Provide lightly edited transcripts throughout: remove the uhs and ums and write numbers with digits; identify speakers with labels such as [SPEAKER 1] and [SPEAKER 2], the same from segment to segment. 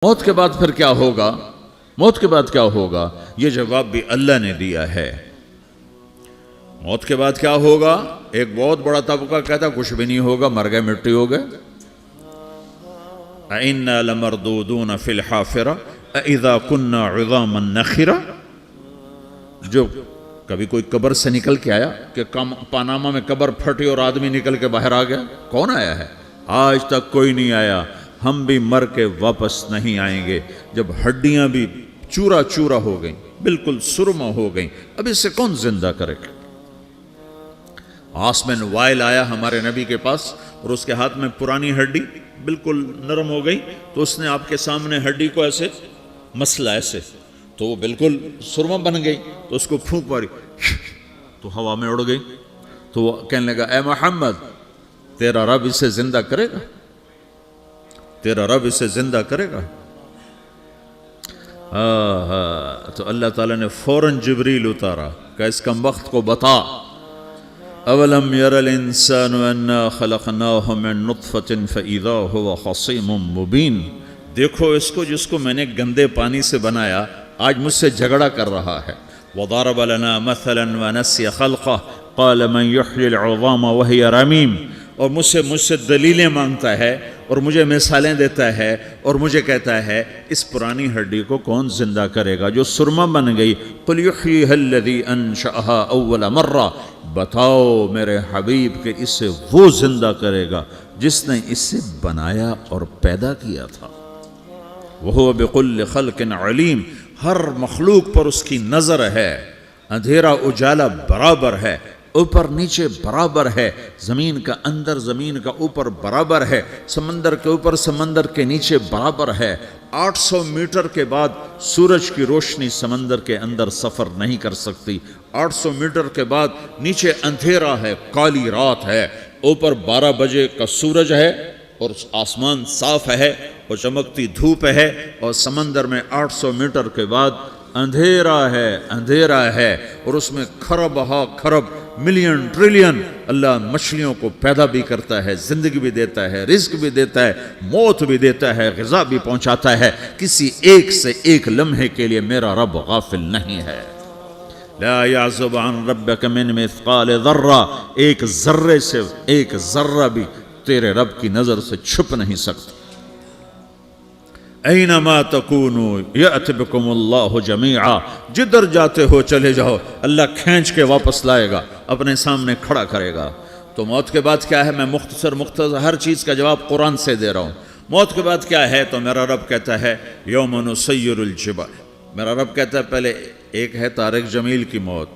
[SPEAKER 1] موت کے بعد پھر کیا ہوگا؟ موت کے بعد کیا ہوگا؟ یہ جواب بھی اللہ نے دیا ہے۔ موت کے بعد کیا ہوگا؟ ایک بہت بڑا طبقہ کہتا کچھ بھی نہیں ہوگا، مر گئے، مٹی ہو گئے۔ اِنَّا لَمَرْدُودُونَ فِي الْحَافِرَةِ اِذَا كُنَّا عِظَامًا نَخِرَةً۔ جو کبھی کوئی قبر سے نکل کے آیا کہ پاناما میں قبر پھٹی اور آدمی نکل کے باہر آ گیا؟ کون آیا ہے؟ آج تک کوئی نہیں آیا۔ ہم بھی مر کے واپس نہیں آئیں گے۔ جب ہڈیاں بھی چورا چورا ہو گئیں، بالکل سرما ہو گئیں، اب اس سے کون زندہ کرے گا؟ عاص بن وائل آیا ہمارے نبی کے پاس اور اس کے ہاتھ میں پرانی ہڈی بالکل نرم ہو گئی، تو اس نے آپ کے سامنے ہڈی کو ایسے مسلا ایسے، تو وہ بالکل سرما بن گئی، تو اس کو پھونک ماری تو ہوا میں اڑ گئی۔ تو وہ کہنے لگا اے محمد، تیرا رب اسے زندہ کرے گا؟ تیرا رب اسے زندہ کرے گا؟ تو اللہ تعالیٰ نے فوراً جبریل اتارا کہ اس کمبخت کو بتا، اولم یر الانسان انا خلقناہ من نطفۃ فاذا هو خصیم مبین۔ دیکھو اس کو جس کو میں نے گندے پانی سے بنایا، آج مجھ سے جھگڑا کر رہا ہے۔ وضرب لنا مثلا ونسی خلقہ قال من یحیی العظام وہی رمیم۔ اور مجھ سے دلیلیں مانگتا ہے اور مجھے مثالیں دیتا ہے اور مجھے کہتا ہے اس پرانی ہڈی کو کون زندہ کرے گا جو سرما بن گئی؟ قل یحییہا الذی انشأہا اول مرہ۔ بتاؤ میرے حبیب کہ اسے وہ زندہ کرے گا جس نے اسے بنایا اور پیدا کیا تھا۔ وہو بکل خلق علیم۔ ہر مخلوق پر اس کی نظر ہے، اندھیرا اجالا برابر ہے، اوپر نیچے برابر ہے، زمین کا اندر زمین کا اوپر برابر ہے، سمندر کے اوپر سمندر کے نیچے برابر ہے۔ 800 میٹر کے بعد سورج کی روشنی سمندر کے اندر سفر نہیں کر سکتی۔ 800 میٹر کے بعد نیچے اندھیرا ہے، کالی رات ہے، اوپر 12 بجے کا سورج ہے اور آسمان صاف ہے اور چمکتی دھوپ ہے، اور سمندر میں 800 میٹر کے بعد اندھیرا ہے اور اس میں کھرب ہا کھرب ملین ٹریلین اللہ مچھلیوں کو پیدا بھی کرتا ہے، زندگی بھی دیتا ہے، رزق بھی دیتا ہے، موت بھی دیتا ہے، غذا بھی پہنچاتا ہے۔ کسی ایک سے ایک لمحے کے لیے میرا رب غافل نہیں ہے۔ لا يعزب عن ربك من مثقال ذرہ۔ ایک ذرے سے ایک ذرہ بھی تیرے رب کی نظر سے چھپ نہیں سکتا۔ اینما تکونوا یأت بکم اللہ جمیعا۔ جدھر جاتے ہو چلے جاؤ، اللہ کھینچ کے واپس لائے گا، اپنے سامنے کھڑا کرے گا۔ تو موت کے بعد کیا ہے؟ میں مختصر ہر چیز کا جواب قرآن سے دے رہا ہوں۔ موت کے بعد کیا ہے؟ تو میرا رب کہتا ہے یوم نسیر الجبال۔ میرا رب کہتا ہے پہلے ایک ہے طارق جمیل کی موت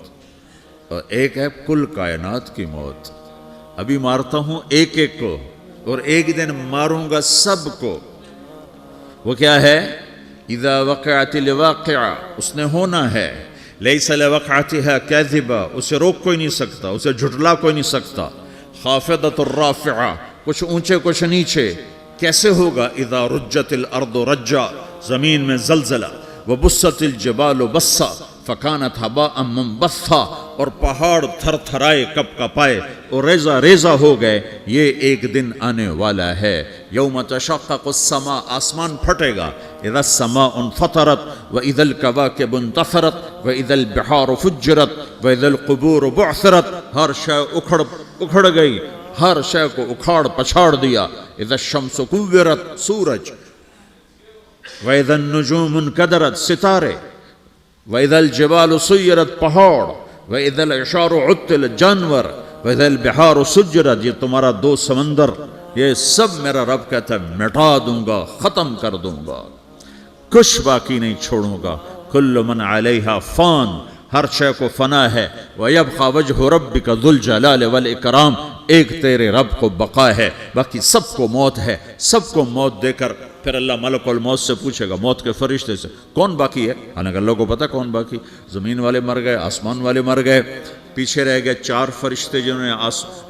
[SPEAKER 1] اور ایک ہے کل کائنات کی موت۔ ابھی مارتا ہوں ایک ایک کو اور ایک دن ماروں گا سب کو۔ وہ کیا ہے؟ اذا وقعت الواقعہ، اس نے ہونا ہے۔ لیس لوقعتها کاذبہ، اسے روک کوئی نہیں سکتا، اسے جھٹلا کوئی نہیں سکتا۔ خافضۃ الرافعہ، کچھ اونچے کچھ نیچے۔ کیسے ہوگا؟ اذا رجت الارض رجا، زمین میں زلزلہ۔ وبست الجبال بسا فکانت ہباء منبثا، اور پہاڑ تھر تھرائے کپ کپائے اور ریزہ ریزہ ہو گئے۔ یہ ایک دن آنے والا ہے۔ یوم تشقق السماء، آسمان پھٹے گا۔ اذا السماء انفطرت واذا الکواکب انتثرت واذا البحار فجرت واذا القبور بعثرت۔ ہر شے اکھڑ گئی، ہر شے کو اکھاڑ پچھاڑ دیا۔ اذا الشمس کورت، سورج۔ وَإِذَا النُّجُومُ انْكَدَرَتْ، ستارے۔ وَإِذَا الْجِبَالُ سُيِّرَتْ، پہاڑ۔ وَإِذَا الْعِشَارُ عُطِّلَتْ، جانور۔ وَإِذَا الْبِحَارُ سُجِّرَتْ، یہ تمہارا دو سمندر، یہ سب میرا رب کہتا ہے مٹا دوں گا، ختم کر دوں گا، کچھ باقی نہیں چھوڑوں گا۔ كُلُّ مَنْ عَلَيْهَا فان، ہر شے کو فنا ہے۔ وَيَبْقَى وَجْهُ رَبِّكَ ذُو الْجَلَالِ وَالْإِكْرَامِ، ایک تیرے رب کو بقا ہے، باقی سب کو موت ہے۔ سب کو موت دے کر پھر اللہ ملک الموت سے پوچھے گا، موت کے فرشتے سے، کون باقی ہے؟ حالانکہ اللہ کو پتہ کون باقی۔ زمین والے مر گئے، آسمان والے مر گئے، پیچھے رہ گئے 4 فرشتے جنہوں نے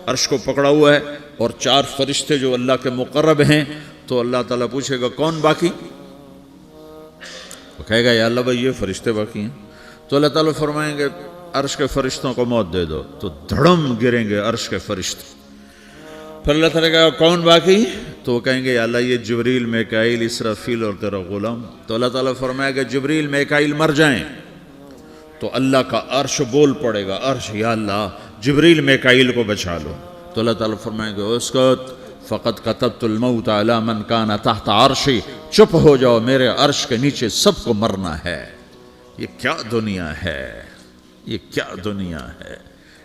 [SPEAKER 1] عرش کو پکڑا ہوا ہے، اور 4 فرشتے جو اللہ کے مقرب ہیں۔ تو اللہ تعالیٰ پوچھے گا کون باقی؟ وہ کہے گا یا اللہ بھائی یہ فرشتے باقی ہیں۔ تو اللہ تعالیٰ فرمائیں گے عرش کے فرشتوں کو موت دے دو، تو دھڑم گریں گے عرش کے فرشتے۔ پھر اللہ تعالیٰ کہا کون باقی؟ تو وہ کہیں گے یا اللہ یہ جبریل میکائیل اسرافیل اور تیرا غلام. تو اللہ تعالیٰ فرمائے گا جبریل میکائیل مر جائیں تو اللہ کا عرش بول پڑے گا, عرش یا اللہ جبریل میکائیل کو بچا لو. تو اللہ تعالیٰ فرمائے گا اسکت فقط کتبت الموت علی من کان تحت عرشی, چپ ہو جاؤ میرے عرش کے نیچے سب کو مرنا ہے. یہ کیا دنیا ہے, یہ کیا دنیا ہے.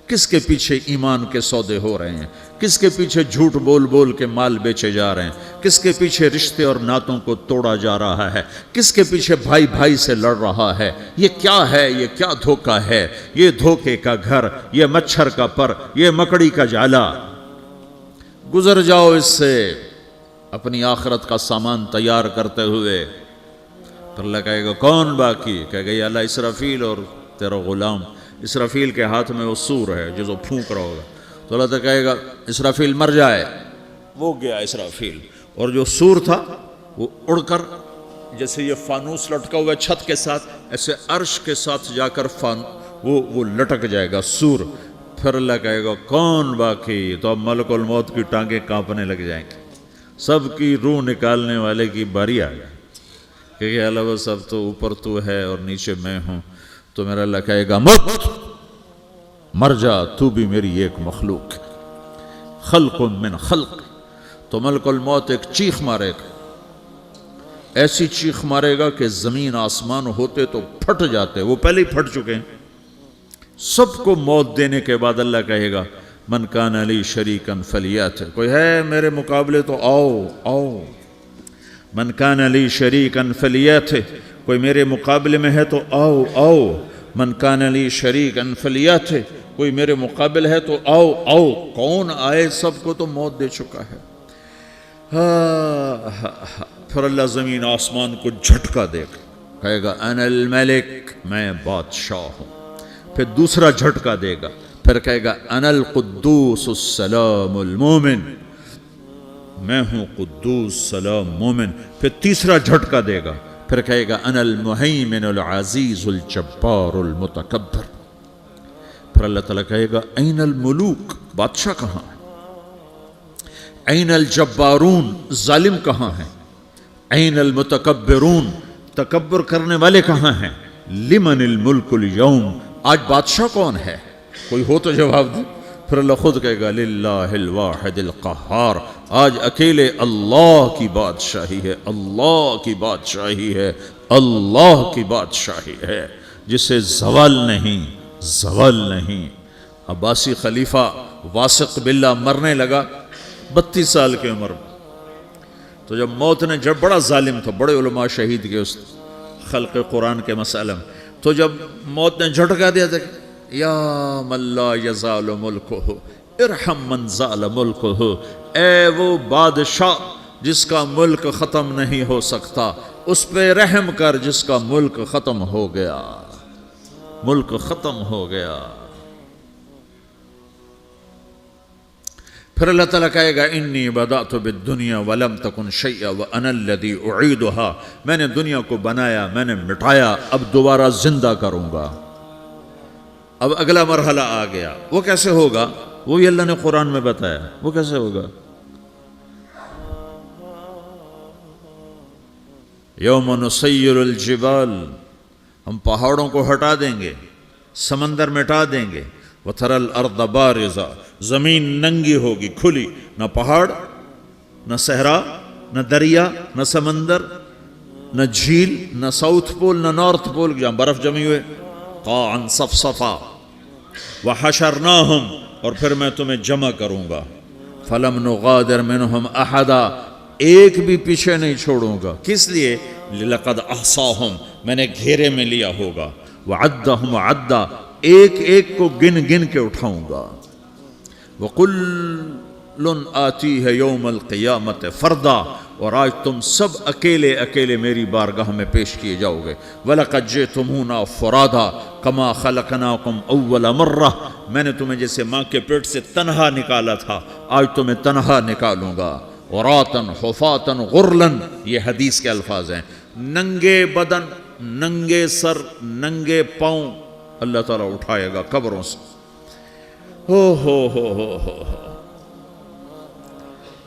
[SPEAKER 1] کس کے پیچھے ایمان کے سودے ہو رہے ہیں, کس کے پیچھے جھوٹ بول بول کے مال بیچے جا رہے ہیں, کس کے پیچھے رشتے اور ناتوں کو توڑا جا رہا ہے, کس کے پیچھے بھائی بھائی سے لڑ رہا ہے. یہ کیا ہے, یہ کیا دھوکہ ہے, یہ دھوکے کا گھر, یہ مچھر کا پر, یہ مکڑی کا جالا. گزر جاؤ اس سے اپنی آخرت کا سامان تیار کرتے ہوئے. پھر اللہ کہے گا کون باقی؟ کہے گا یا اللہ اسرافیل اور تیرا غلام. اسرافیل کے ہاتھ میں وہ سور ہے جو پھونک رہا ہوگا. تو اللہ تعالیٰ کہے گا اسرافیل مر جائے. وہ گیا اسرافیل, اور جو سور تھا وہ اڑ کر جیسے یہ فانوس لٹکا ہوا چھت کے ساتھ ایسے عرش کے ساتھ جا کر وہ لٹک جائے گا سور. پھر اللہ کہے گا کون باقی؟ تو اب ملک الموت کی ٹانگیں کانپنے لگ جائیں گی, سب کی روح نکالنے والے کی باری آ گئی کہ اللہ وہ سب تو اوپر تو ہے اور نیچے میں ہوں. تو میرا اللہ کہے گا مت, مر جا, تو بھی میری ایک مخلوق, خلق من خلق. تو ملک الموت ایک چیخ مارے گا, ایسی چیخ مارے گا کہ زمین آسمان ہوتے تو پھٹ جاتے, وہ پہلے ہی پھٹ چکے ہیں. سب کو موت دینے کے بعد اللہ کہے گا من کان علی شریکن فلیات, کوئی ہے میرے مقابلے تو آؤ آؤ. من کان علی شریکن فلیات, کوئی میرے مقابلے میں ہے تو آؤ آؤ. من کان علی شریکن فلیات, کوئی میرے مقابل ہے تو آؤ آؤ. کون آئے؟ سب کو تو موت دے چکا ہے. پھر اللہ زمین آسمان کو جھٹکا دے گا, کہے گا انا الملک, میں بادشاہ ہوں. پھر دوسرا جھٹکا دے گا, پھر کہے گا انا القدوس السلام المومن, میں ہوں قدوس سلام مومن. پھر تیسرا جھٹکا دے گا, پھر کہے گا انا المہیمن العزیز الجبار المتکبر. پھر اللہ تعالیٰ کہے گا این الملوک, بادشاہ کہاں ہے؟ این الجبارون, ظالم کہاں ہیں؟ این المتکبرون, تکبر کرنے والے کہاں ہیں؟ لمن الملک اليوم, آج بادشاہ کون ہے؟ کوئی ہو تو جواب دے. پھر اللہ خود کہے گا للہ الواحد القہار, آج اکیلے اللہ کی بادشاہی ہے, اللہ کی بادشاہی ہے, اللہ کی بادشاہی ہے, جسے زوال نہیں, زوال نہیں. عباسی خلیفہ واثق باللہ مرنے لگا 32 سال کی عمر میں. تو جب موت نے, جب بڑا ظالم تھا, بڑے علماء شہید کے اس خلق قرآن کے مسئلہ میں, تو جب موت نے جھٹکا دیا تھا یا من لا یزال ملکہ ارحم من زال ملکہ, اے وہ بادشاہ جس کا ملک ختم نہیں ہو سکتا, اس پہ رحم کر جس کا ملک ختم ہو گیا, ملک ختم ہو گیا. پھر اللہ تعالیٰ کہے گا انی بدأت بالدنیا ولم تکن شیئا وانا الذی اعیدہا, میں نے دنیا کو بنایا, میں نے مٹایا, اب دوبارہ زندہ کروں گا. اب اگلا مرحلہ آ گیا. وہ کیسے ہوگا؟ وہ بھی اللہ نے قرآن میں بتایا. وہ کیسے ہوگا؟ یوم نسیر الجبال, ہم پہاڑوں کو ہٹا دیں گے, سمندر مٹا دیں گے. وتری الارض بارزہ, زمین ننگی ہوگی, کھلی, نہ پہاڑ, نہ صحرا, نہ دریا, نہ سمندر, نہ جھیل, نہ ساؤتھ پول, نہ نارتھ پول جہاں برف جمی ہوئے. قاعا صفصفا وحشرناہم, اور پھر میں تمہیں جمع کروں گا. فلم نغادر منہم احدا, ایک بھی پیچھے نہیں چھوڑوں گا. کس لیے؟ لقد احصاہم, میں نے گھیرے میں لیا ہوگا. وعدہم عدا, ایک ایک کو گن گن کے اٹھاؤں گا. وَقُلٌّ آتِيهَ يَوْمَ الْقِيَامَةِ فَرْدًا, اور آج تم سب اکیلے اکیلے میری بارگاہ میں پیش کیے جاؤ گے. وَلَقَدْ جِئْتُمُونَا فُرَادًا كَمَا خَلَقْنَاكُمْ أَوَّلَ مَرَّةٍ, میں نے تمہیں جیسے ماں کے پیٹ سے تنہا نکالا تھا, آج تمہیں تنہا نکالوں گا. عُرَاةً حُفَاةً غُرْلًا, یہ حدیث کے الفاظ ہیں. ننگے بدن, ننگے سر, ننگے پاؤں اللہ تعالیٰ اٹھائے گا قبروں سے. ہو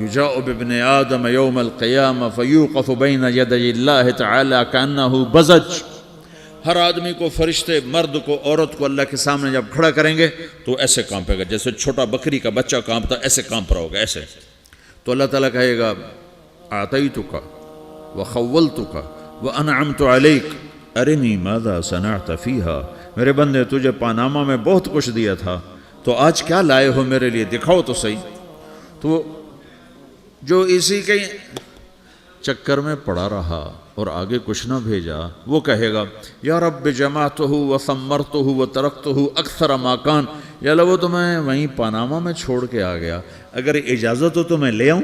[SPEAKER 1] یجاء بابن آدم یوم القیامہ فیوقف بین یدی اللہ تعالی کأنہ بزج، ہر آدمی کو، فرشتے، مرد کو، عورت کو اللہ کے سامنے جب کھڑا کریں گے تو ایسے کانپے گا، جیسے چھوٹا بکری کا بچہ کانپتا ایسے کانپ رہا ہوگا، ایسے. تو اللہ تعالیٰ کہے گا اعطیتک وخولتک وانعمت علیک ارنی ماذا صنعت فیہا، میرے بندے تجھے پاناما میں بہت کچھ دیا تھا، تو آج کیا لائے ہو میرے لیے، دکھاؤ تو صحیح. تو جو اسی کے چکر میں پڑا رہا اور آگے کچھ نہ بھیجا، وہ کہے گا یا رب جمعتہ وثمرتہ وترکتہ اکثر ما کان، یا اللہ وہ تو میں وہیں پاناما میں چھوڑ کے آ گیا، اگر اجازت ہو تو میں لے آؤں.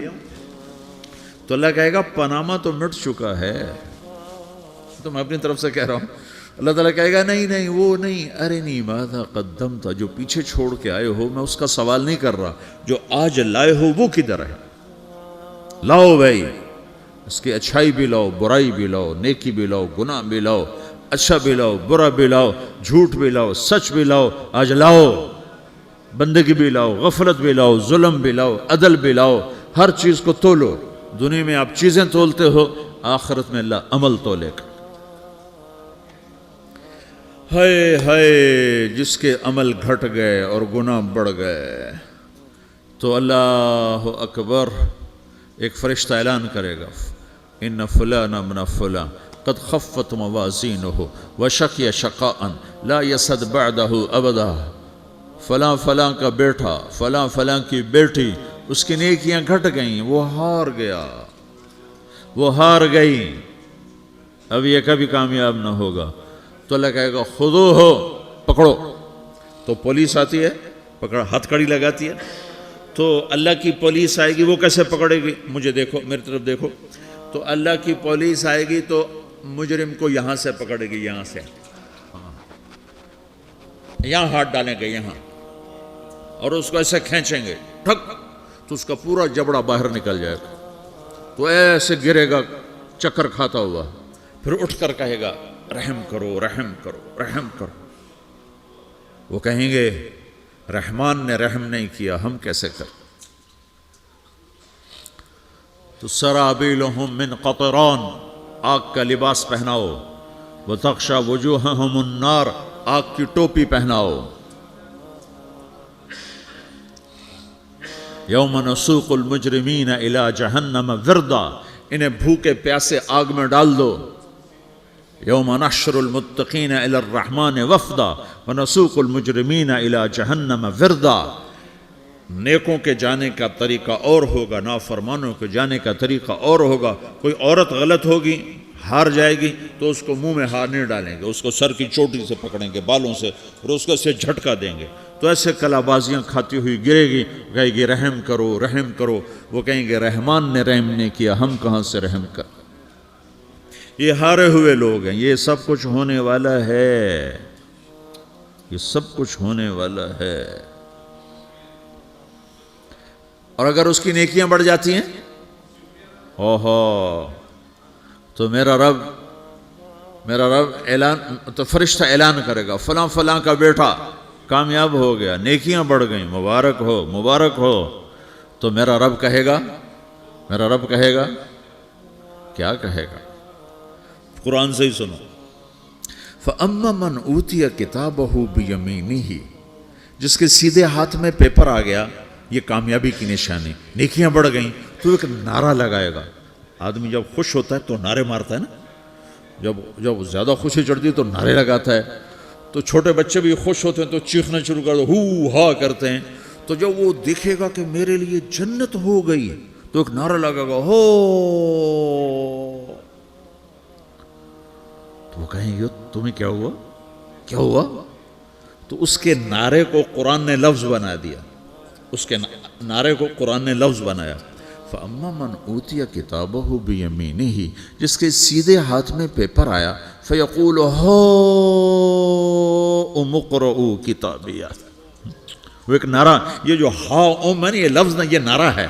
[SPEAKER 1] تو اللہ کہے گا پاناما تو مٹ چکا ہے، تو میں اپنی طرف سے کہہ رہا ہوں. اللہ تعالیٰ کہے گا نہیں نہیں وہ نہیں، ارنی ماذا قدمت، جو پیچھے چھوڑ کے آئے ہو میں اس کا سوال نہیں کر رہا، جو آج لائے ہو وہ کدھر ہے، لاؤ بھائی، اس کی اچھائی بھی لاؤ، برائی بھی لاؤ، نیکی بھی لاؤ، گناہ بھی لاؤ، اچھا بھی لاؤ، برا بھی لاؤ، جھوٹ بھی لاؤ، سچ بھی لاؤ، آج لاؤ. بندگی بھی لاؤ، غفلت بھی لاؤ، ظلم بھی لاؤ، عدل بھی لاؤ، ہر چیز کو تولو. دنیا میں آپ چیزیں تولتے ہو، آخرت میں اللہ عمل تولے گا. ہائے ہائے جس کے عمل گھٹ گئے اور گناہ بڑھ گئے، تو اللہ اکبر، ایک فرشتہ اعلان کرے گا ان فلان من فلان قد خفت موازینہ وشقی شقاء لا یسد بعدہ ابدا، فلاں فلاں کا بیٹا، فلاں فلاں کی بیٹی، اس کی نیکیاں گھٹ گئیں، وہ ہار گیا، وہ ہار گئی، اب یہ کبھی کامیاب نہ ہوگا. تو اللہ کہے گا خودو ہو، پکڑو. تو پولیس آتی ہے، پکڑ ہتھ کڑی لگاتی ہے. تو اللہ کی پولیس آئے گی، وہ کیسے پکڑے گی، مجھے دیکھو، میری طرف دیکھو. تو اللہ کی پولیس آئے گی تو مجرم کو یہاں سے پکڑے گی، یہاں سے، یہاں ہاتھ ڈالیں گے یہاں، اور اس کو ایسے کھینچیں گے ٹھک، تو اس کا پورا جبڑا باہر نکل جائے گا. تو ایسے گرے گا چکر کھاتا ہوا، پھر اٹھ کر کہے گا رحم کرو، رحم کرو، رحم کرو. وہ کہیں گے رحمان نے رحم نہیں کیا، ہم کیسے کر. تو سرابیلہم من قطران، آگ کا لباس پہناؤ، وتغشی وجوہہم النار، آگ کی ٹوپی پہناؤ. یوم نسوق المجرمین الی جہنم وردا، انہیں بھوکے پیاسے آگ میں ڈال دو. یوم نحشر المتقین الی الرحمن وفدا ونسوق المجرمین الی جہنم وردا. نیکوں کے جانے کا طریقہ اور ہوگا، نافرمانوں کے جانے کا طریقہ اور ہوگا. کوئی عورت غلط ہوگی، ہار جائے گی، تو اس کو منہ میں ہار نہیں ڈالیں گے، اس کو سر کی چوٹی سے پکڑیں گے، بالوں سے، اور اس کو اسے جھٹکا دیں گے. تو ایسے کلا بازیاں کھاتی ہوئی گرے گی، کہے گی رحم کرو، رحم کرو. وہ کہیں گے رحمان نے رحم نہیں کیا، ہم کہاں سے رحم کر. یہ ہارے ہوئے لوگ ہیں. یہ سب کچھ ہونے والا ہے، یہ سب کچھ ہونے والا ہے. اور اگر اس کی نیکیاں بڑھ جاتی ہیں، اوہو، تو میرا رب اعلان، تو فرشتہ اعلان کرے گا فلاں فلاں کا بیٹا کامیاب ہو گیا، نیکیاں بڑھ گئیں، مبارک ہو، مبارک ہو. تو میرا رب کہے گا کیا کہے گا، قرآن سے ہی سنو. فَأَمَّا مَنْ أُوتِيَ كِتَابَهُ بِيَمِينِهِ، جس کے سیدھے ہاتھ میں پیپر آ گیا، یہ کامیابی کی نشانی، نیکیاں بڑھ گئیں. تو ایک نعرہ لگائے گا. آدمی جب خوش ہوتا ہے تو نعرے مارتا ہے نا، جب زیادہ خوشی چڑھتی ہے تو نعرے لگاتا ہے. تو چھوٹے بچے بھی خوش ہوتے ہیں تو چیخنا شروع کر دو، ہو ہا کرتے ہیں. تو جب وہ دیکھے گا کہ میرے لیے جنت ہو گئی، تو ایک نعرہ لگے گا، ہو. تو وہ کہیں گے تمہیں کیا ہوا، کیا ہوا. تو اس کے نعرے کو قرآن نے لفظ بنا دیا، اس کے نعرے کو قرآن نے لفظ بنایا. فَأَمَّا مَنْ أُوتِيَ كِتَابَهُ بِيَمِينِهِ، جس کے سیدھے ہاتھ میں پیپر آیا، فَيَقُولُ هَاؤْمُ اقْرَءُوا كِتَابِيَهْ. وہ ایک نعرہ، یہ جو ہاؤم ہے نا، یہ لفظ نہ، یہ نعرہ ہے.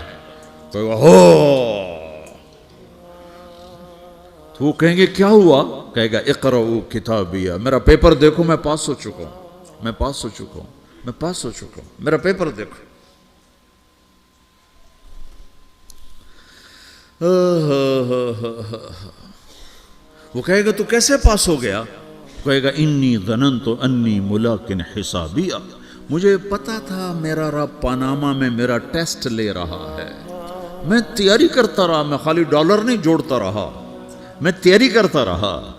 [SPEAKER 1] تو وہ کہیں گے کیا ہوا، کہے گا اقرؤوا کتابیہ، میرا پیپر دیکھو، میں پاس ہو چکا ہوں، میں پاس ہو چکا ہوں، میں پاس ہو چکا ہوں، میرا پیپر دیکھو. وہ کہے گا تو کیسے پاس ہو گیا؟ کہے گا انی ظننت انی ملاقن حسابیہ، مجھے پتا تھا میرا رب پاناما میں میرا ٹیسٹ لے رہا ہے، میں تیاری کرتا رہا، میں خالی ڈالر نہیں جوڑتا رہا، میں تیاری کرتا رہا۔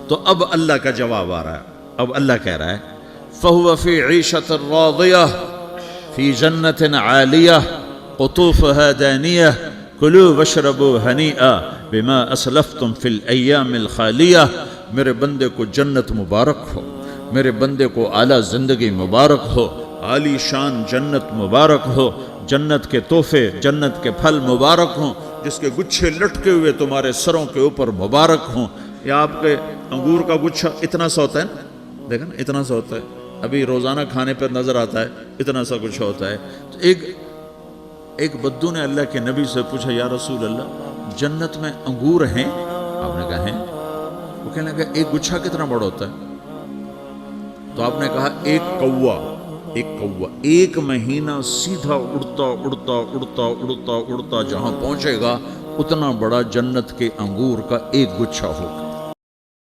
[SPEAKER 1] تو اب اللہ کا جواب آ رہا ہے، اب اللہ کہہ رہا ہے فَهُوَ فِي عِيشَةٍ رَاضِيَةٍ فِي جَنَّةٍ عَالِيَةٍ قُطُوفُهَا دَانِيَةٌ كُلُوا وَاشْرَبُوا هَنِيئًا بِمَا أَسْلَفْتُمْ فِي الْأَيَّامِ الْخَالِيَةِ۔ میرے بندے کو جنت مبارک ہو، میرے بندے کو اعلیٰ زندگی مبارک ہو، عالی شان جنت مبارک ہو، جنت کے تحفے، جنت کے پھل مبارک ہوں، جس کے گچھے لٹکے ہوئے تمہارے سروں کے اوپر مبارک ہوں۔ یا آپ کے انگور کا گچھا اتنا سا ہوتا ہے نا، دیکھیں نا اتنا سا ہوتا ہے، ابھی روزانہ کھانے پر نظر آتا ہے، اتنا سا گچھا ہوتا ہے۔ تو ایک بدو نے اللہ کے نبی سے پوچھا یا رسول اللہ جنت میں انگور ہیں؟ آپ نے کہا ہیں۔ وہ کہنے لگا ایک گچھا کتنا بڑا ہوتا ہے؟ تو آپ نے کہا ایک کوا ایک مہینہ سیدھا اڑتا اڑتا اڑتا اڑتا اڑتا جہاں پہنچے گا اتنا بڑا جنت کے انگور کا ایک گچھا ہوگا۔